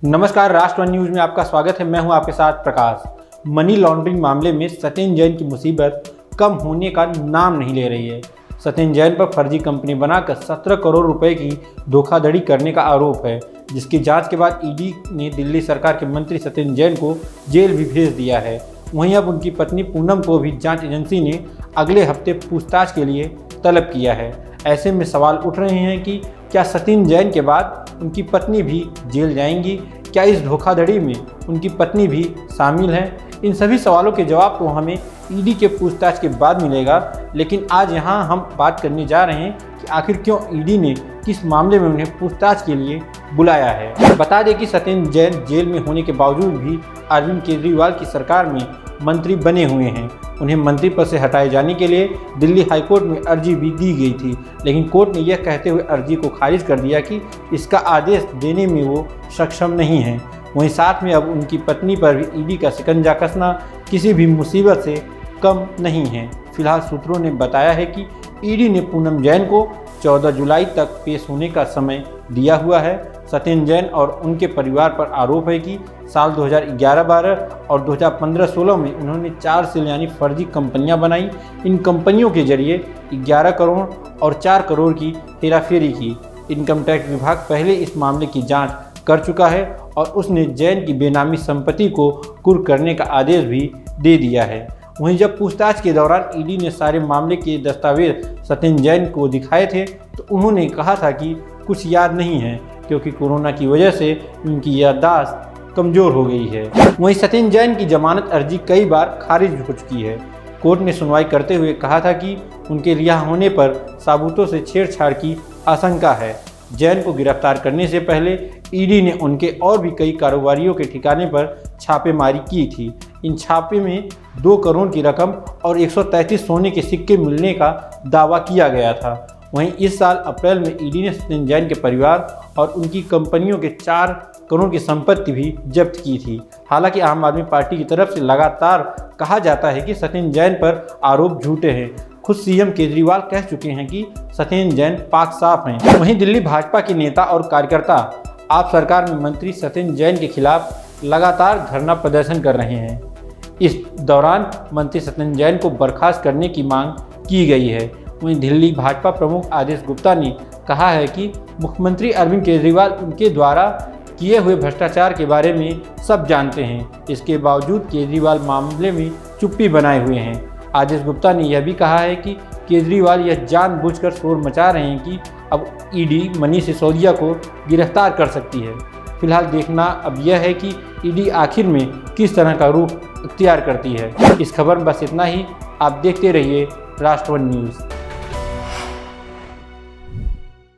नमस्कार, राष्ट्र one news में आपका स्वागत है। मैं हूं आपके साथ प्रकाश। मनी लॉन्ड्रिंग मामले में सत्येंद्र जैन की मुसीबत कम होने का नाम नहीं ले रही है। सत्येंद्र जैन पर फर्जी कंपनी बनाकर 17 करोड़ रुपए की धोखाधड़ी करने का आरोप है, जिसकी जांच के बाद ईडी ने दिल्ली सरकार के मंत्री सत्येंद्र जैन को जेल भी भेज दिया है। वहीं अब उनकी पत्नी पूनम को भी जांच एजेंसी ने अगले हफ्ते पूछताछ के लिए तलब किया है। ऐसे में सवाल उठ रहे हैं कि क्या सत्येंद्र जैन के बाद उनकी पत्नी भी जेल जाएंगी? क्या इस धोखाधड़ी में उनकी पत्नी भी शामिल है? इन सभी सवालों के जवाब तो हमें ईडी के पूछताछ के बाद मिलेगा, लेकिन आज यहाँ हम बात करने जा रहे हैं कि आखिर क्यों ईडी ने किस मामले में उन्हें पूछताछ के लिए बुलाया है। बता दें कि सत्येंद्र जैन जेल में होने के बावजूद भी अरविंद केजरीवाल की सरकार में मंत्री बने हुए हैं। उन्हें मंत्री पद से हटाए जाने के लिए दिल्ली हाईकोर्ट में अर्जी भी दी गई थी, लेकिन कोर्ट ने यह कहते हुए अर्जी को खारिज कर दिया कि इसका आदेश देने में वो सक्षम नहीं है। वहीं साथ में अब उनकी पत्नी पर भी ईडी का शिकंजा कसना किसी भी मुसीबत से कम नहीं है। फिलहाल सूत्रों ने बताया है कि ईडी ने पूनम जैन को 14 जुलाई तक पेश होने का समय दिया हुआ है। सत्येंद्र जैन और उनके परिवार पर आरोप है कि साल 2011-12 और 2015-16 में उन्होंने 4 से यानी फर्जी कंपनियां बनाई। इन कंपनियों के जरिए 11 करोड़ और 4 करोड़ की हेराफेरी की। इनकम टैक्स विभाग पहले इस मामले की जांच कर चुका है और उसने जैन की बेनामी संपत्ति को कुर्क करने का आदेश भी दे दिया है। वहीं जब पूछताछ के दौरान ईडी ने सारे मामले के दस्तावेज सत्येंद्र जैन को दिखाए थे तो उन्होंने कहा था कि कुछ याद नहीं है, क्योंकि कोरोना की वजह से उनकी याददाश्त कमज़ोर हो गई है। वहीं सत्येंद्र जैन की जमानत अर्जी कई बार खारिज हो चुकी है। कोर्ट ने सुनवाई करते हुए कहा था कि उनके रिहा होने पर सबूतों से छेड़छाड़ की आशंका है। जैन को गिरफ्तार करने से पहले ईडी ने उनके और भी कई कारोबारियों के ठिकाने पर छापेमारी की थी। इन छापे में 2 करोड़ की रकम और 133 सोने के सिक्के मिलने का दावा किया गया था। वहीं इस साल अप्रैल में ईडी ने सत्येंद्र जैन के परिवार और उनकी कंपनियों के 4 करोड़ की संपत्ति भी जब्त की थी। हालांकि आम आदमी पार्टी की तरफ से लगातार कहा जाता है कि सत्येंद्र जैन पर आरोप झूठे हैं। खुद सीएम केजरीवाल कह चुके हैं कि सत्येंद्र जैन पाक साफ हैं। वहीं दिल्ली भाजपा के नेता और कार्यकर्ता आप सरकार में मंत्री सत्येंद्र जैन के खिलाफ लगातार धरना प्रदर्शन कर रहे हैं। इस दौरान मंत्री सत्येंद्र जैन को बर्खास्त करने की मांग की गई है। वहीं दिल्ली भाजपा प्रमुख आदेश गुप्ता ने कहा है कि मुख्यमंत्री अरविंद केजरीवाल उनके द्वारा किए हुए भ्रष्टाचार के बारे में सब जानते हैं। इसके बावजूद केजरीवाल मामले में चुप्पी बनाए हुए हैं। आदेश गुप्ता ने यह भी कहा है कि केजरीवाल यह जानबूझकर शोर मचा रहे हैं कि अब ईडी मनीष सिसोदिया को गिरफ्तार कर सकती है। फिलहाल देखना अब यह है कि ईडी आखिर में किस तरह का रुख इख्तियार करती है। इस खबर में बस इतना ही। आप देखते रहिए राष्ट्र वन न्यूज़।